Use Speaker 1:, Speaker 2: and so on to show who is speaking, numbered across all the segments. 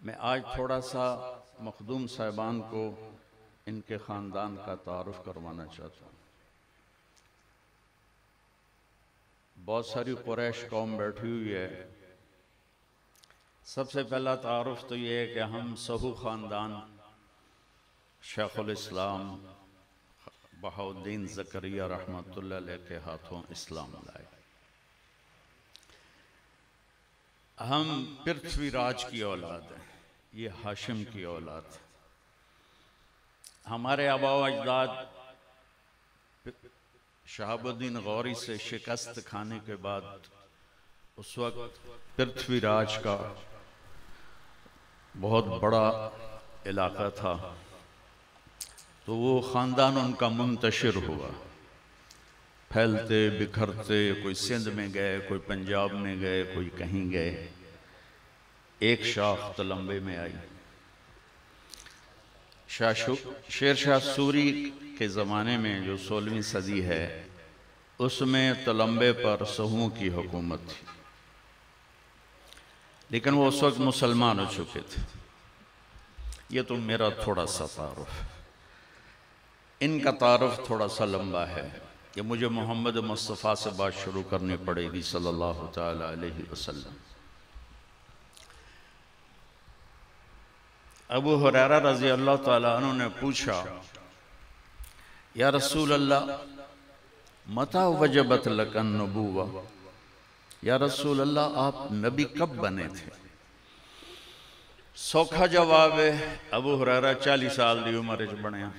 Speaker 1: मैं आज थोड़ा सा मखदूम साहिबान को इनके ख़ानदान का तारुफ करवाना चाहता हूँ। बहुत सारी कुरैश कौम बैठी हुई है। सबसे पहला तारुफ तो ये है कि हम सहू ख़ानदान शेखुल इस्लाम बहाउद्दीन ज़करिया रहमतुल्लाह अलैह के हाथों इस्लाम लाए। हम पृथ्वीराज की औलाद हैं, ये हाशिम की औलाद है। हमारे आबा व अजदाद शहाबुद्दीन गौरी से शिकस्त खाने के बाद उस वक्त पृथ्वीराज का बहुत बड़ा इलाका था, तो वो ख़ानदान उनका मुंतशिर हुआ, फैलते बिखरते, कोई सिंध में गए, कोई पंजाब में गए, कोई कहीं गए। एक शाख तलम्बे में आई। शेर शाह सूरी के ज़माने में जो 16वीं सदी है, उसमें तलम्बे पर सहूओं की हुकूमत थी, लेकिन वो उस वक्त मुसलमान हो चुके थे। ये तो मेरा थोड़ा सा तारुफ है। इनका तारुफ थोड़ा सा लंबा है कि मुझे मोहम्मद मुस्तफ़ा से बात शुरू करनी पड़ेगी सल्लल्लाहु तआला अलैहि वसल्लम। अबू हुरैरा रज़ी अल्लाह तआला अन्हु ने पूछा, या रसूल अल्लाह मता वजबत लकन नबूवा, या रसूल अल्लाह आप नबी कब बने थे? सौखा जवाब है, अबू हुरैरा 40 साल की उम्र च बनिया।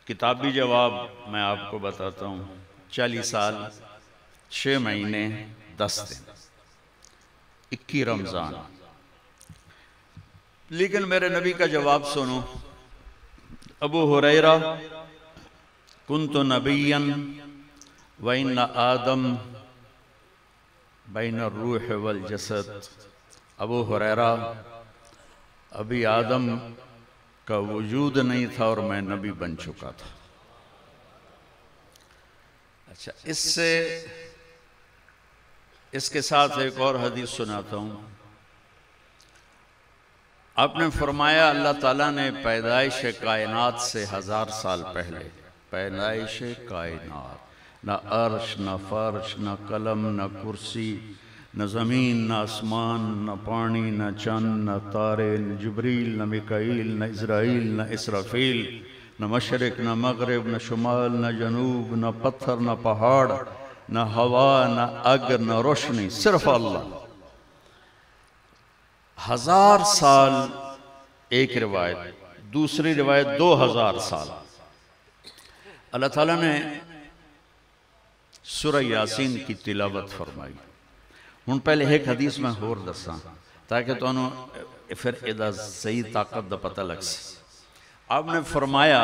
Speaker 1: किताबी जवाब मैं आपको बताता हूँ, 40 साल 6 महीने 10 दिन 21 रमज़ान। लेकिन मेरे नबी का जवाब सुनो। अबू हुरैरा कुन्तु नबिय्यन व इन्न आदम बैन रूह वल जसद। अबू हुरैरा, अभी आदम का वजूद नहीं था और मैं नबी बन चुका था। अच्छा, इसके साथ एक और हदीस सुनाता हूँ। आपने फरमाया अल्लाह ताला ने पैदाइश कायनात से 1000 साल पहले, पैदाइश कायनात, न अर्श न फर्श न कलम न कुर्सी न ज़मीन न आसमान न पानी न चंद न तारे न जिब्रील न मिकाईल न इज़राइल न इसराफील न मशरिक न मगरिब न शुमाल न जनूब न पत्थर न पहाड़ न हवा न अग न रोशनी, सिर्फ अल्लाह। 1000 साल एक रिवायत, दूसरी रिवायत 2000 साल। अल्लाह ताला ने सूरह यासीन की तिलावत फरमाई। हुण पहले एक हदीस में होर दसा ताकि तुहानू फिर इहदा सही ताकत दा पता लग सके। आपने फरमाया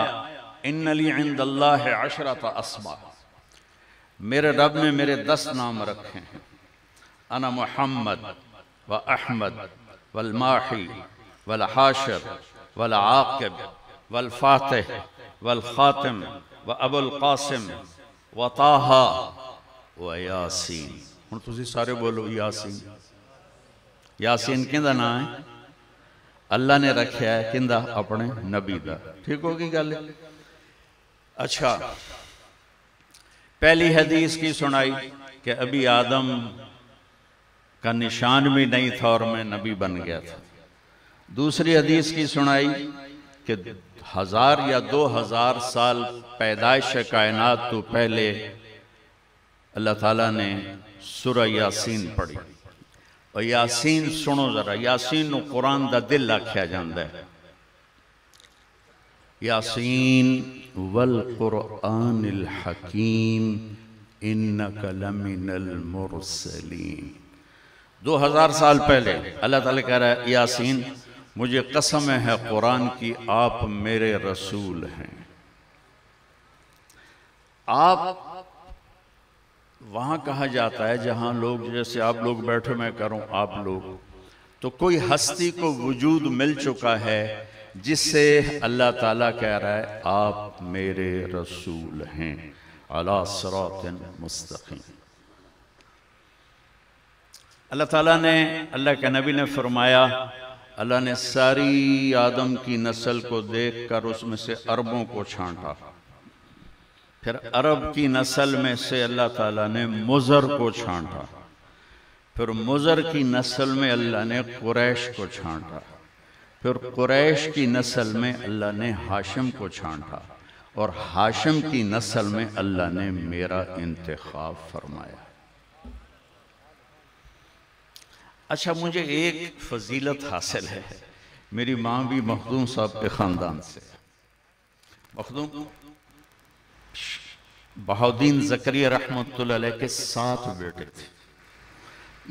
Speaker 1: इन्ना ली इंदल्लाहि अशरत अस्मा, मेरे रब ने मेरे 10 नाम रखे हैं। अना मुहम्मद व अहमद वल माही वल हाशिर वल आकिब वल फातिह वल खातिम व अबुल कासिम व ताहा व यासीन। हुण तुसीं सारे बोलो यासीन। यासीन किंदा नाम है? अल्लाह ने रखा है। किंदा? अपने नबी दा। ठीक होगी गल? अच्छा, पहली हदीस की सुनाई कि अभी आदम का निशान भी नहीं था और मैं नबी बन गया था। दूसरी हदीस की सुनाई कि 1000 या 2000 साल पैदाइश कायनात तो पहले अल्लाह ताला ने सूरह यासीन पढ़ी। और यासीन सुनो जरा, यासीन नूं कुरान दा दिल आख्या जांदा है। यासीन वल कुरआनिल हकीम इन्नका लमिनल मुरसलीन। 2000 साल पहले अल्लाह ताला कह रहा है, यासीन मुझे कसम है कुरान की, आप मेरे रसूल हैं। आप वहाँ कहा जाता है जहाँ लोग, जैसे आप लोग बैठे, मैं करूँ आप लोग, तो कोई हस्ती को वजूद मिल चुका है जिससे अल्लाह ताला कह रहा है आप मेरे रसूल हैं, अला सिरातिन मुस्तकीम। अल्लाह ताला ने, अल्लाह के नबी ने फरमाया, अल्लाह ने सारी आदम की नस्ल को देखकर उसमें से अरबों को छांटा। फिर अरब की नस्ल में से अल्लाह ताला ने मुज़र को छांटा। फिर मुज़र की नस्ल में अल्लाह ने कुरैश को छांटा। फिर कुरैश की नस्ल में अल्लाह ने हाशिम को छांटा। और हाशिम की नस्ल में अल्लाह ने मेरा इंतखाब फरमाया। अच्छा, मुझे एक फजीलत हासिल है, मेरी माँ भी मखदूम साहब के ख़ानदान से। मखदूम बहाउद्दीन ज़करिया रहमतुल्लाह अलैह के 7 बेटे थे।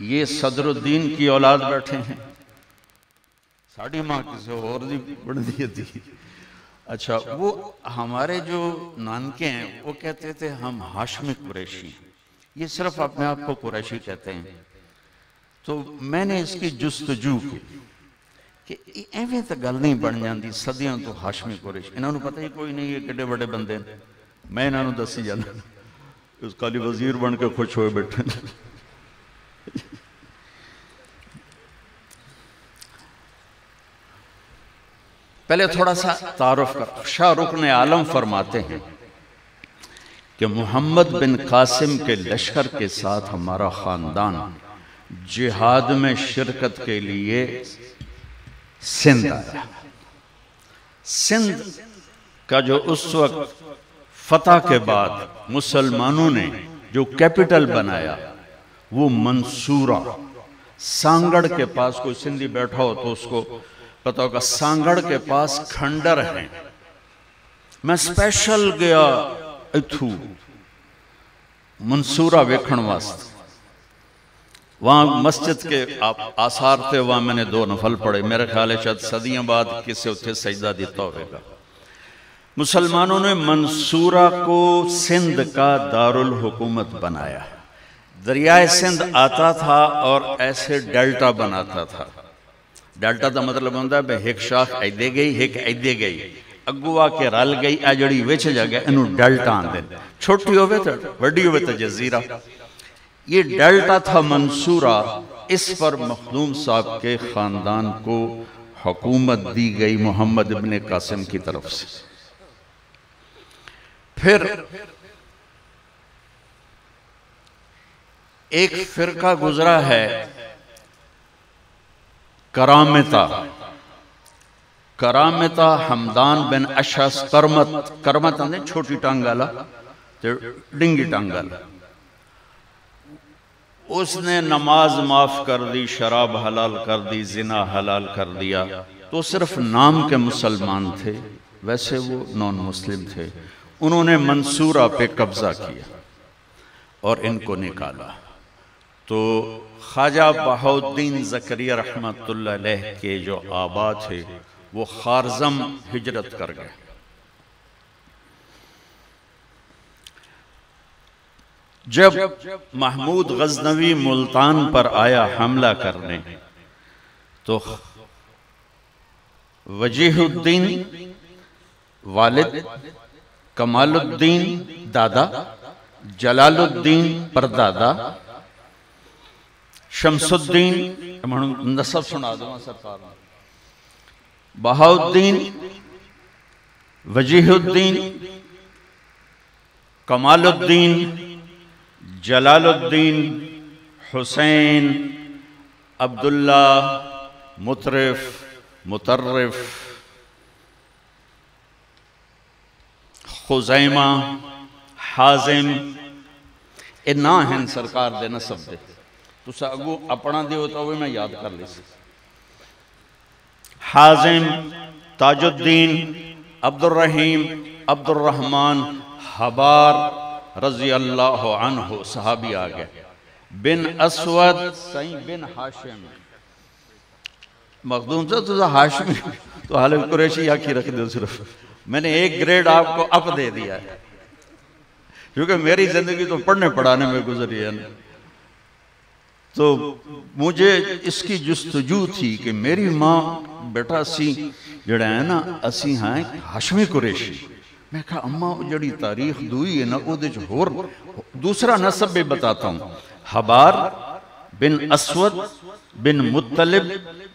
Speaker 1: ये सदरुद्दीन की औलाद बैठे हैं, साड़ी माँ किसी और दी बन दी थी। अच्छा, वो हमारे जो नानके हैं वो कहते थे हम हाशमी कुरैशी, ये सिर्फ अपने आप को कुरैशी कहते हैं। तो मैंने इसकी जुस्तजू की कि एवें तो गल नहीं बन जाती, सदियों तो हाशमी कुरैशी, इन्होंने पता ही कोई नहीं है किड्डे बड़े बंदे ने। मैं इन्होंने दसी जाना, उस काली वजीर बन के खुश होए बैठे। पहले थोड़ा सा तारुफ कर। शाहरुख ने आलम फरमाते हैं कि मोहम्मद बिन कासिम के लश्कर के साथ हमारा खानदान जिहाद में शिरकत के लिए सिंध आया। सिंध का जो उस वक्त फतह के बाद मुसलमानों ने जो कैपिटल बनाया वो मंसूरा, सांगड़ के पास, कोई सिंधी बैठा हो तो उसको पता होगा, सांगड़ के पास खंडर है। मैं स्पेशल गया इथू मंसूरा वेखण वास्ते, वहां मस्जिद के आसार थे, वहां मैंने 2 नफल पढ़े। मेरे ख्याल है शायद सदियों बाद किसी उत्थे सजदा दिता होगा। मुसलमानों ने मंसूरा को सिंध का दारुल हुकूमत बनाया। दरियाए सिंध आता था और ऐसे डेल्टा बनाता था। डेल्टा का मतलब होता है एक शाख ऐदे गई, एक ऐदे गई, अगू आके रल गई, आ जड़ी विच जगह इनू डेल्टा आंदे। छोटी होवे तो वड्डी होवे तो जजीरा। ये डेल्टा था मंसूरा। इस पर मखदूम साहब के खानदान को हुकूमत दी गई मोहम्मद इब्ने कासिम की तरफ से। फिर एक फिरका गुजरा है करामता। करामता हमदान बिन अशस करमत आंदे छोटी टांग वाला ते डिंगी टांग वाला। उसने नमाज माफ कर दी, शराब हलाल कर दी, जिना हलाल कर दिया। तो सिर्फ नाम के मुसलमान थे, वैसे वो नॉन मुस्लिम थे। उन्होंने मंसूरा पे कब्जा किया और इनको निकाला। तो ख्वाजा बहाउद्दीन ज़करिया रहमतुल्लाह अलैह के जो आबा थे वो खारज़म हिजरत कर गए। जब महमूद गज़नवी मुल्तान पर आया हमला करने, तो वजीहुद्दीन वालिद, कमालुद्दीन दादा, जलालुद्दीन परदादा, शमसुद्दीन नसब सुना दो सरकार, बहाउद्दीन, वजीहुद्दीन, कमालुद्दीन, जलालुद्दीन, हुसैन, अब्दुल्ला, मुतरिफ, मुतर्रिफ, खुजैमा, हाजिम, ये ना हैं सरकार दे नसब दे। तुस अगू अपना दियो तो भी मैं याद कर ली। हाजिम, ताजुद्दीन, अब्दुर्रहीम, अब्दुर्रहमान, हबार रजी अल्लाह अन्हु सहाबी आ गए, बिन असवद, सई बिन हाशिम। मखदूम से तुझा हाशिम तो हाल कुरैशी आखी रख दो। सिर्फ मैंने एक ग्रेड आपको अप दे दिया है, क्योंकि मेरी जिंदगी तो पढ़ने पढ़ाने में गुजरी है। तो मुझे इसकी जुस्तजू थी कि मेरी माँ बेटा सी जड़ा है ना, असी हाँ हाशमी कुरैशी। मैं कहा अम्मा जड़ी तारीख दुई है ना, वो होर दूसरा नसब भी बताता हूँ। हबार बिन अस्वद बिन मुत्तलिब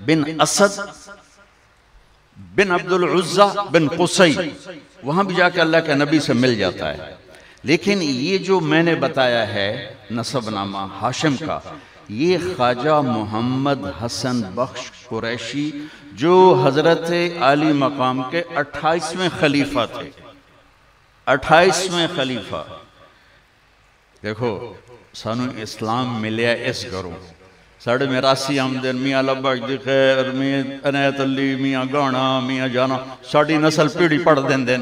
Speaker 1: बिन असद बिन अब्दुल उज़्ज़ा बिन कुसै। वहां भी जाकर अल्लाह के नबी से मिल जाता है। लेकिन ये जो मैंने बताया है नसबनामा हाशिम का, ये ख्वाजा मोहम्मद हसन बख्श कुरैशी जो हजरत आली मकाम के 28वें खलीफा थे। 28वें खलीफा। देखो सानू इस्लाम मिले इस घरों, साढ़े 82 आमदन मियाँ लब्बा दी खैर, मियाँ अनैत अली, मियाँ गाना, मियाँ जाना, साड़ी नस्ल पीढ़ी पढ़ देंदे,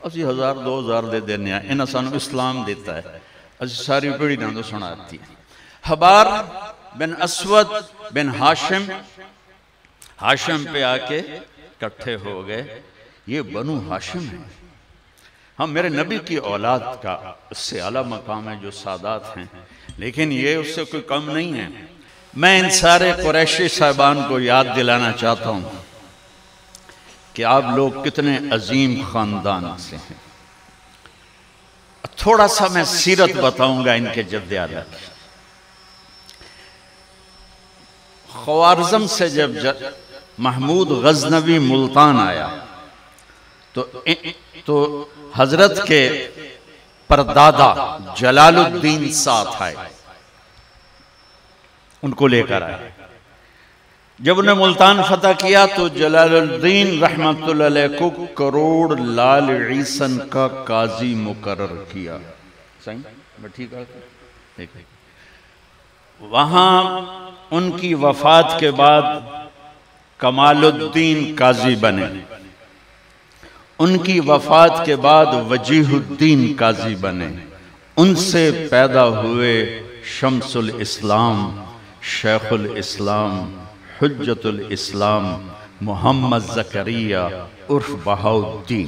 Speaker 1: असी 1000 2000 दे देने, इन्हें सानू इस्लाम देता है, असी सारी पीढ़ी ना तो सुनाती है। हबार बिन अस्वद बिन हाशिम, हाशिम पे आके इकट्ठे हो गए। ये बनु हाशिम है, हम मेरे नबी की औलाद का उससे आला मकाम है जो सादात हैं, लेकिन ये उससे कोई कम नहीं है। मैं इन सारे कुरैशी साहबान को याद दिलाना चाहता हूं कि आप लोग कितने अजीम खानदान से हैं। थोड़ा सा मैं सीरत बताऊंगा इनके जद्द-ए-आला की। ख्वारिज़म से जब महमूद गजनवी मुल्तान आया तो हजरत के परदादा जलालुद्दीन साथ आए, उनको लेकर आए। जब उन्हें मुल्तान फतह किया तो जलालुद्दीन रहमतुल्लाह अलैह को करोड़ लाल ईसन का काजी मुकर्रर किया। सही, ठीक है। वहां उनकी वफात के बाद कमालुद्दीन काजी बने, उनकी वफात के बाद वजीहुद्दीन काजी बने, उनसे पैदा हुए शम्सुल इस्लाम, शेखुल इस्लाम, हुज्जतुल इस्लाम मोहम्मद ज़करिया उर्फ बहाउद्दीन।